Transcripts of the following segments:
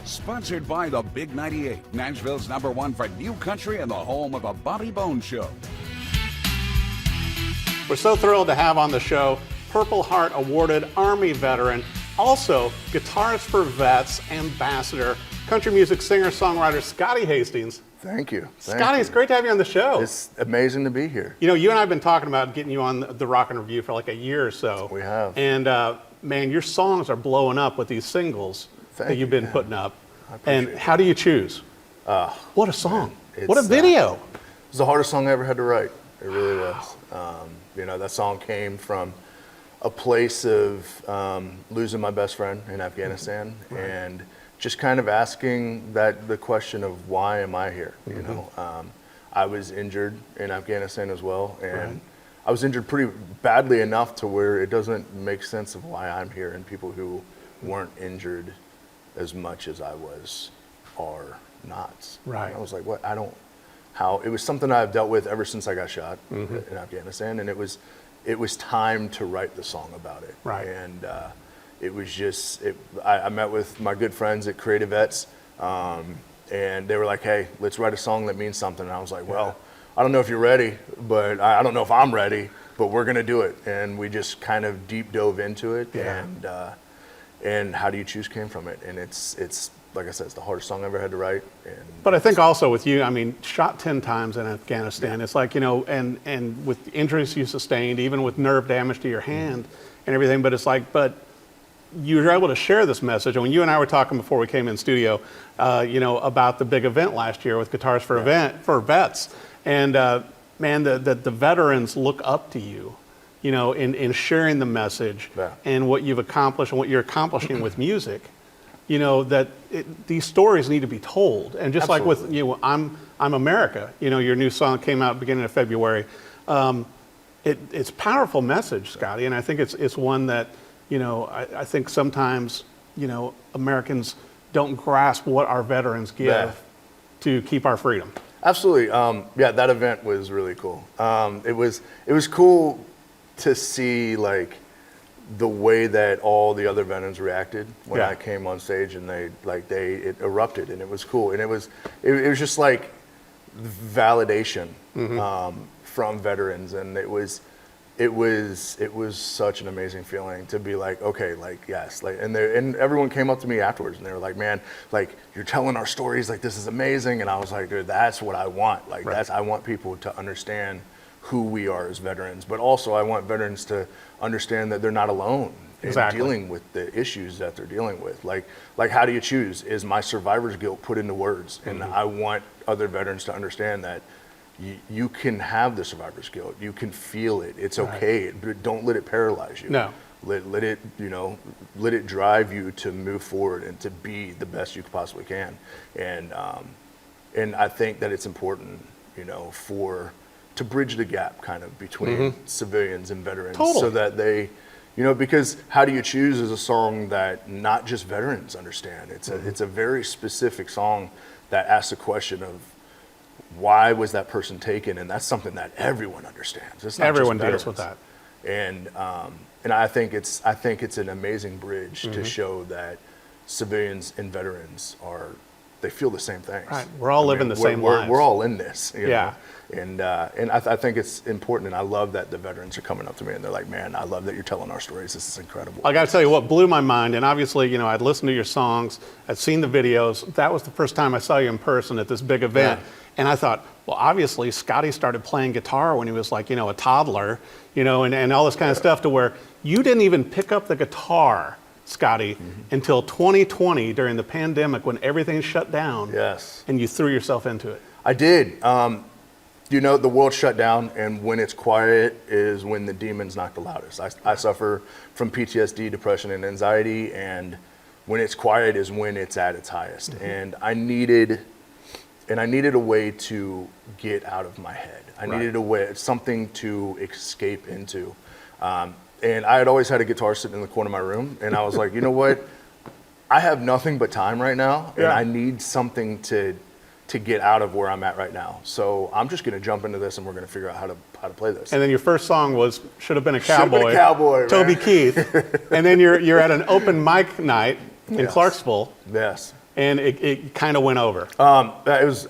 Sponsored by the Big 98, Nashville's #1 for new country and the home of the Bobby Bones Show. We're so thrilled to have on the show Purple Heart awarded Army veteran, also Guitars for Vets ambassador, country music singer-songwriter Scotty Hasting. Thank you. Scotty, it's great to have you on the show. It's amazing to be here. You know, you and I have been talking about getting you on the Rock and Review for like a year or so. We have. And man, your songs are blowing up with these singles that you've been putting up. And how do you choose? What a song. What a video. It was the hardest song I ever had to write. It really was. You know, that song came from a place of losing my best friend in Afghanistan and just kind of asking the question of why am I here? You know, I was injured in Afghanistan as well, and I was injured pretty badly enough to where it doesn't make sense of why I'm here, and people who weren't injured as much as I was are not. Right. And I was like, what? It was something I've dealt with ever since I got shot in Afghanistan, and it was time to write the song about it. Right. And it was just, I met with my good friends at Creative Vets, and they were like, hey, let's write a song that means something. And I was like, well, I don't know if you're ready, but I don't know if I'm ready, but we're gonna do it. And we just kind of deep dove into it, and How Do You Choose came from it. And it's like I said, it's the hardest song I ever had to write. But I think also with you, I mean, shot 10 times in Afghanistan, it's like, you know, and with injuries you sustained, even with nerve damage to your hand and everything, but it's like, but you were able to share this message. And when you and I were talking before we came in studio, you know, about the big event last year with Guitars for Vets. And man, the veterans look up to you, you know, in sharing the message and what you've accomplished and what you're accomplishing with music. You know, that these stories need to be told. And just like with, you know, I'm America, you know, your new song came out beginning of February. It's a powerful message, Scotty, and I think it's one that, you know, I think sometimes, you know, Americans don't grasp what our veterans give to keep our freedom. Absolutely. Yeah, that event was really cool. It was cool to see, like, the way that all the other veterans reacted when I came on stage, and it erupted, and it was cool, and it was just like validation from veterans, and it was such an amazing feeling to be like, okay, like, yes, like, and everyone came up to me afterwards, and they were like, man, like, you're telling our stories, like, this is amazing. And I was like, dude, that's what I want. Like, I want people to understand who we are as veterans, but also I want veterans to understand that they're not alone in dealing with the issues that they're dealing with. Like How Do You Choose is my survivor's guilt put into words, and I want other veterans to understand that you can have the survivor's guilt, you can feel it, it's okay, but don't let it paralyze you. No. Let it, you know, let it drive you to move forward and to be the best you possibly can. And I think that it's important, you know, to bridge the gap kind of between civilians and veterans, so that they, you know, because How Do You Choose is a song that not just veterans understand. It's a very specific song that asks the question of why was that person taken, and that's something that everyone understands. It's not everyone just deals with that. And I think it's an amazing bridge to show that civilians and veterans they feel the same things. Right. We're all living the same lives. We're all in this. You know? And I think it's important, and I love that the veterans are coming up to me and they're like, man, I love that you're telling our stories. This is incredible. I got to tell you what blew my mind, and obviously, you know, I'd listened to your songs, I'd seen the videos. That was the first time I saw you in person at this big event. And I thought, well, obviously, Scotty started playing guitar when he was like, you know, a toddler, you know, and all this kind of stuff, to where you didn't even pick up the guitar, Scotty, until 2020 during the pandemic when everything shut down. Yes. And you threw yourself into it. I did. You know, the world shut down, and when it's quiet is when the demons knock the loudest. I suffer from PTSD, depression, and anxiety, and when it's quiet is when it's at its highest. And I needed a way to get out of my head. I needed something to escape into. And I had always had a guitar sitting in the corner of my room, and I was like, you know what? I have nothing but time right now, and I need something to get out of where I'm at right now. So I'm just gonna jump into this, and we're gonna figure out how to play this. And then your first song was Should Have Been a Cowboy. Should Have Been a Cowboy, Toby Keith. And then you're at an open mic night in Clarksville, Yes. and it kind of went over. It was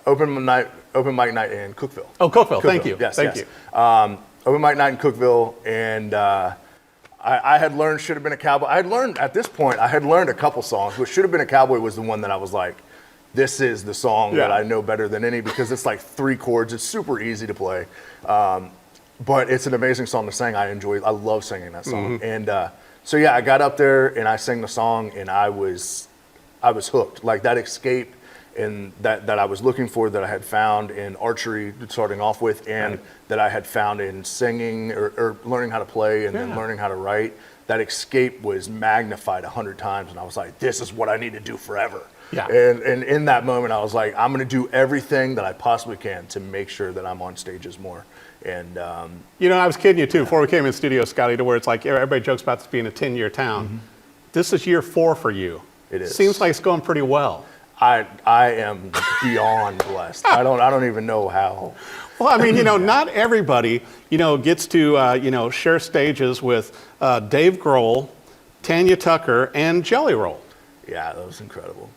open mic night in Cookeville. Oh, Cookeville. Thank you. Yes, Thank yes. you. Open mic night in Cookeville, and I had learned Should Have Been a Cowboy. I had learned, at this point, I had learned a couple songs, but Should Have Been a Cowboy was the one that I was like, this is the song that I know better than any, because it's like 3 chords. It's super easy to play. But it's an amazing song to sing. I love singing that song. And so yeah, I got up there and I sang the song, and I was hooked. Like that escape and that I was looking for, that I had found in archery starting off with, and that I had found in singing or learning how to play and then learning how to write. That escape was magnified 100 times, and I was like, this is what I need to do forever. Yeah. And in that moment, I was like, I'm going to do everything that I possibly can to make sure that I'm on stages more. And You know, I was kidding you too before we came in studio, Scotty, to where it's like everybody jokes about this being a 10-year town. This is year 4 for you. It is. Seems like it's going pretty well. I am beyond blessed. I don't even know how. Well, I mean, you know, not everybody, you know, gets to, share stages with Dave Grohl, Tanya Tucker, and Jelly Roll. Yeah, that was incredible.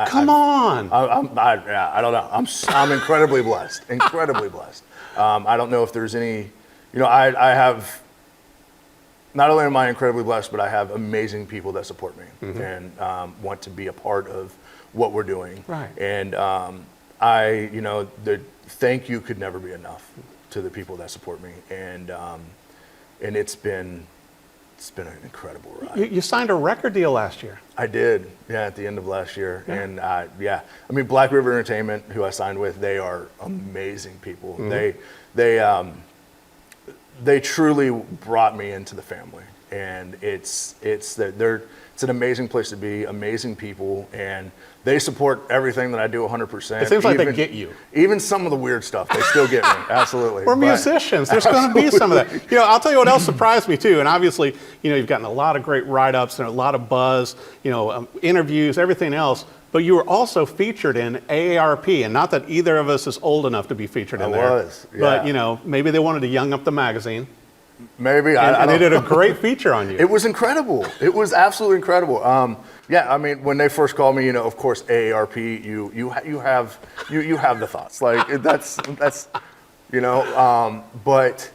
Come on. I don't know. I'm incredibly blessed. Incredibly blessed. I don't know if there's any, I have, not only am I incredibly blessed, but I have amazing people that support me and want to be a part of what we're doing. Right. And the thank you could never be enough to the people that support me. And it's been an incredible ride. You signed a record deal last year. I did, at the end of last year. Yeah. And I mean, Black River Entertainment, who I signed with, they are amazing people. They truly brought me into the family, and it's an amazing place to be, amazing people, and they support everything that I do 100%. It seems like they get you. Even some of the weird stuff, they still get me, absolutely. We're musicians. There's going to be some of that. I'll tell you what else surprised me too, and obviously, you've gotten a lot of great write-ups and a lot of buzz, interviews, everything else, but you were also featured in AARP, and not that either of us is old enough to be featured in there. I was, yeah. But, maybe they wanted to young up the magazine. Maybe. And they did a great feature on you. It was incredible. It was absolutely incredible. I mean, when they first called me, of course, AARP, you have the thoughts. Like, that's but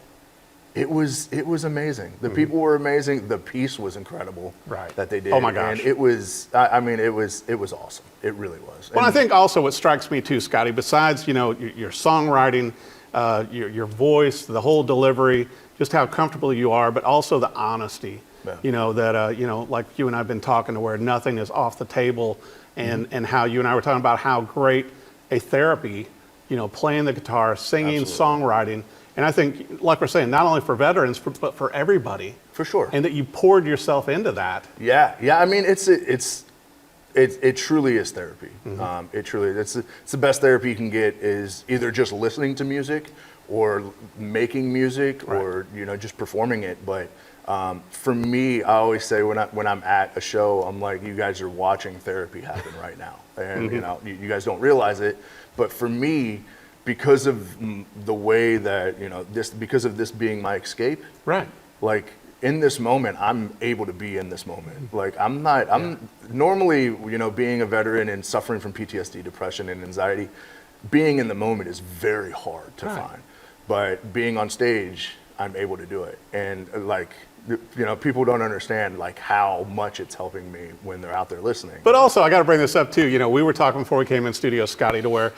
it was amazing. The people were amazing. The piece was incredible. Right. That they did. Oh my gosh. And it was awesome. It really was. Well, I think also what strikes me too, Scotty, besides, your songwriting, your voice, the whole delivery, just how comfortable you are, but also the honesty, that, like you and I have been talking to, where nothing is off the table, and how you and I were talking about how great a therapy, playing the guitar, singing, songwriting. And I think, like we're saying, not only for veterans, but for everybody. For sure. And that you poured yourself into that. Yeah. I mean, it truly is therapy. It truly is. It's the best therapy you can get is either just listening to music or making music or, just performing it. But for me, I always say when I'm at a show, I'm like, you guys are watching therapy happen right now. And, you guys don't realize it. But for me, because of the way that, because of this being my escape, right? Like, in this moment, I'm able to be in this moment. Like, I'm normally, being a veteran and suffering from PTSD, depression, and anxiety, being in the moment is very hard to find. But being on stage, I'm able to do it. And people don't understand how much it's helping me when they're out there listening. But also, I got to bring this up too. We were talking before we came in studio, Scotty, to where,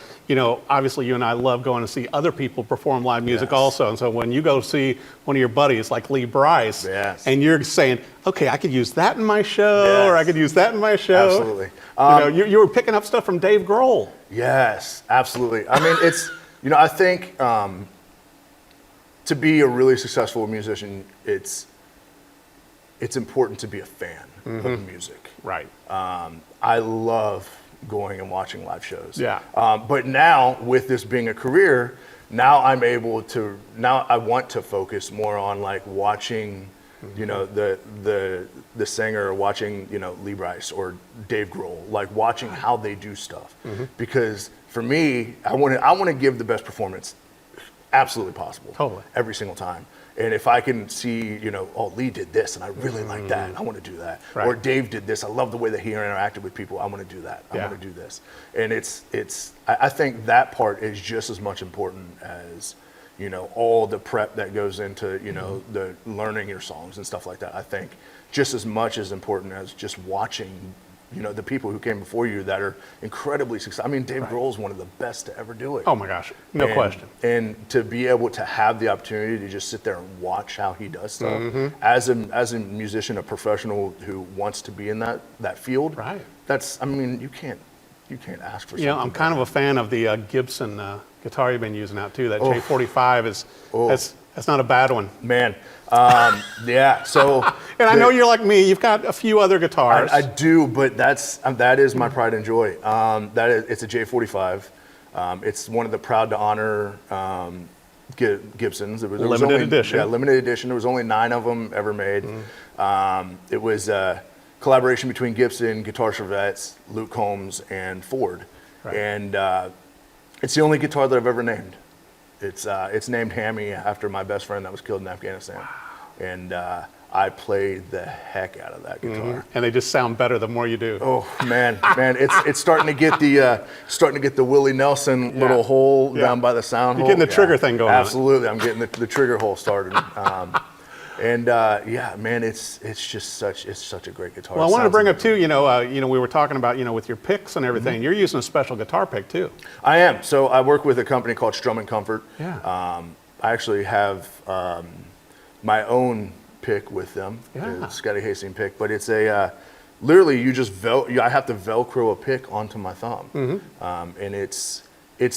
obviously you and I love going to see other people perform live music also. And so when you go see one of your buddies like Lee Bryce, and you're saying, okay, I could use that in my show, or I could use that in my show. Absolutely. You were picking up stuff from Dave Grohl. Yes, absolutely. I mean, it's, I think to be a really successful musician, it's important to be a fan of music. Right. I love going and watching live shows. Yeah. But now, with this being a career, now I want to focus more on watching, the singer, or watching, Lee Bryce or Dave Grohl, watching how they do stuff. Because for me, I want to give the best performance absolutely possible. Totally. Every single time. And if I can see, oh, Lee did this and I really like that, I want to do that. Right. Or Dave did this, I love the way that he interacted with people, I want to do that. I want to do this. And I think that part is just as much important as, all the prep that goes into, the learning your songs and stuff like that. I think just as much as important as just watching, the people who came before you that are incredibly successful. I mean, Dave Grohl is one of the best to ever do it. Oh my gosh, no question. And to be able to have the opportunity to just sit there and watch how he does stuff as a musician, a professional who wants to be in that field. Right. You can't ask for something. I'm kind of a fan of the Gibson guitar you've been using out too. That J45 is that's not a bad one. Man, yeah. So, and I know you're like me. You've got a few other guitars. I do, but that is my pride and joy. It's a J45. It's one of the proud to honor Gibsons. There was limited edition. Yeah, limited edition. There was only 9 of them ever made. It was a collaboration between Gibson, Guitar Chevettes, Luke Combs, and Ford. Right. And it's the only guitar that I've ever named. It's named Hammy after my best friend that was killed in Afghanistan. Wow. And I played the heck out of that guitar. And they just sound better the more you do. Oh man, it's starting to get the Willie Nelson little hole down by the sound hole. You're getting the trigger thing going. Absolutely, I'm getting the trigger hole started. Man, it's such a great guitar. Well, I wanted to bring up too, we were talking about, with your picks and everything, you're using a special guitar pick too. I am. So I work with a company called Strum and Comfort. Yeah. I actually have my own pick with them, Scotty Hasting pick, but it's literally I have to Velcro a pick onto my thumb, and it's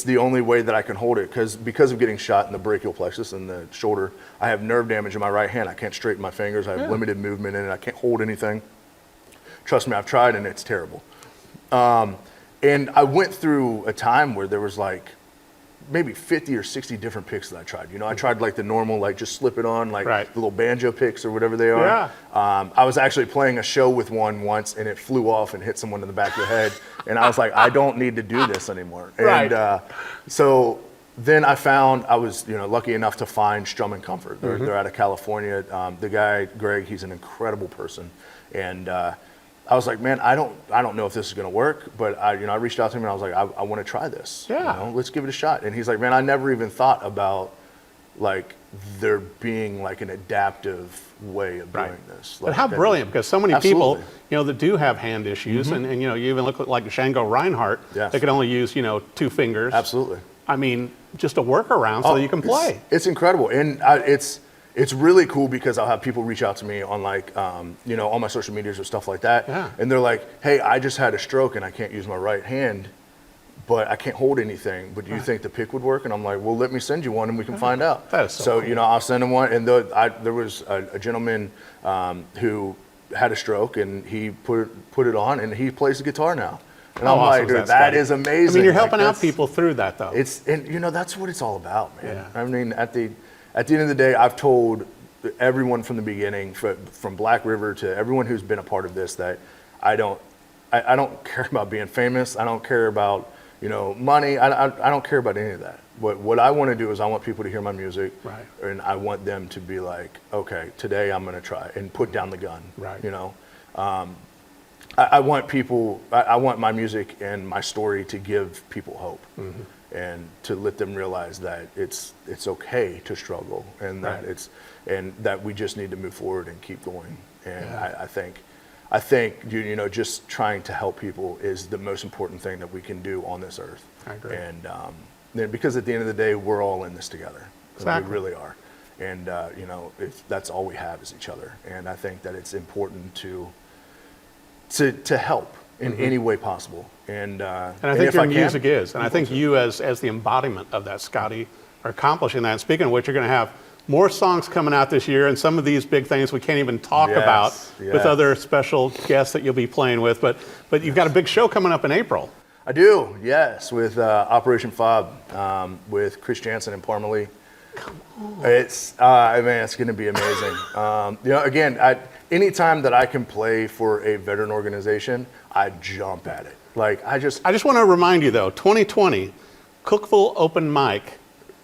the only way that I can hold it because of getting shot in the brachial plexus and the shoulder. I have nerve damage in my right hand. I can't straighten my fingers. I have limited movement in it. I can't hold anything. Trust me, I've tried and it's terrible. And I went through a time where there was like maybe 50 or 60 different picks that I tried. I tried like the normal, like just slip it on, like the little banjo picks or whatever they are. Yeah. I was actually playing a show with one once and it flew off and hit someone in the back of the head. And I was like, I don't need to do this anymore. And so then I was lucky enough to find Strum and Comfort. They're out of California. The guy, Greg, he's an incredible person. And I was like, man, I don't know if this is going to work, but I reached out to him and I was like, I want to try this. Yeah. Let's give it a shot. And he's like, man, I never even thought about like there being like an adaptive way of doing this. But how brilliant, because so many people, that do have hand issues, and you even look like Django Reinhardt, they could only use, 2 fingers. Absolutely. I mean, just a workaround so that you can play. It's incredible. And it's really cool because I'll have people reach out to me on like, on my social medias or stuff like that. Yeah. And they're like, hey, I just had a stroke and I can't use my right hand, but I can't hold anything. But do you think the pick would work? And I'm like, well, let me send you one and we can find out. That is so cool. I'll send them one. And there was a gentleman who had a stroke and he put it on and he plays the guitar now. And I'm like, dude, that is amazing. I mean, you're helping out people through that though. That's what it's all about, man. Yeah. I mean, at the end of the day, I've told everyone from the beginning, from Black River to everyone who's been a part of this, that I don't care about being famous. I don't care about money. I don't care about any of that. What I want to do is I want people to hear my music, and I want them to be like, okay, today I'm going to try and put down the gun. Right. I want people. I want my music and my story to give people hope. And to let them realize that it's okay to struggle, and that that we just need to move forward and keep going. And I think just trying to help people is the most important thing that we can do on this earth. I agree. And because at the end of the day, we're all in this together. Exactly. We really are. And that's all we have is each other. And I think that it's important to help in any way possible. And I think your music is. And I think you as the embodiment of that, Scotty, are accomplishing that. And speaking of which, you're going to have more songs coming out this year, and some of these big things we can't even talk about with other special guests that you'll be playing with. But you've got a big show coming up in April. I do, yes, with Operation Fob, with Chris Jansen and Parmalee. Come on. It's going to be amazing. Again, anytime that I can play for a veteran organization, I jump at it. Like I just want to remind you though, 2020, Cookville Open Mic.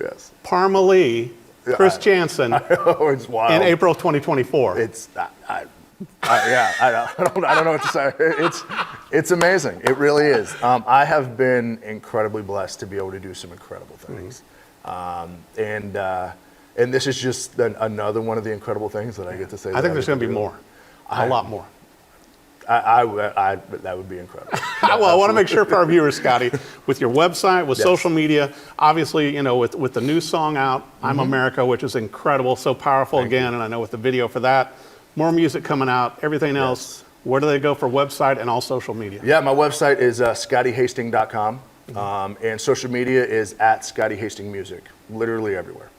Yes. Parma Lee, Chris Jansen, Oh, it's wild. in April of 2024. It's I don't know what to say. It's amazing. It really is. I have been incredibly blessed to be able to do some incredible things, and this is just another one of the incredible things that I get to say. I think there's going to be more, a lot more. That would be incredible. Well, I want to make sure for our viewers, Scotty, with your website, with social media, obviously, with the new song out, I'm America, which is incredible, so powerful again, and I know with the video for that, more music coming out, everything else. Where do they go for website and all social media? Yeah, my website is scottyhasting.com, and social media is at Scotty Hasting Music, literally everywhere.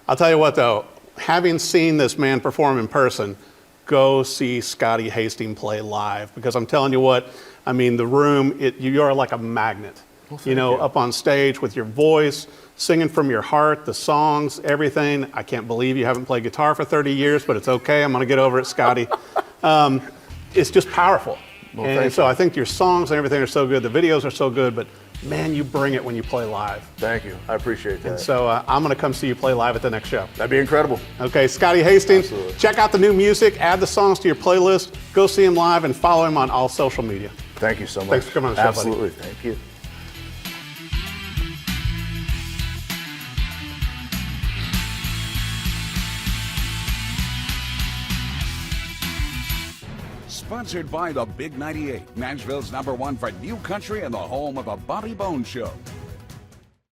I'll tell you what, though, having seen this man perform in person, go see Scotty Hasting play live, because I'm telling you what, I mean, the room, you are like a magnet. You Up on stage with your voice, singing from your heart, the songs, everything. I can't believe you haven't played guitar for 30 years, but it's okay. I'm going to get over it, Scotty. It's just powerful. Well, and so I think your songs and everything are so good. The videos are so good, but man, you bring it when you play live. Thank you. I appreciate that. So I'm going to come see you play live at the next show. That'd be incredible. Okay, Scotty Hasting, Absolutely. Check out the new music, add the songs to your playlist, go see him live, and follow him on all social media. Thank you so much. Thanks for coming on the show, Absolutely. buddy. Thank you. Sponsored by the Big 98, Nashville's #1 for new country and the home of a Bobby Bones Show.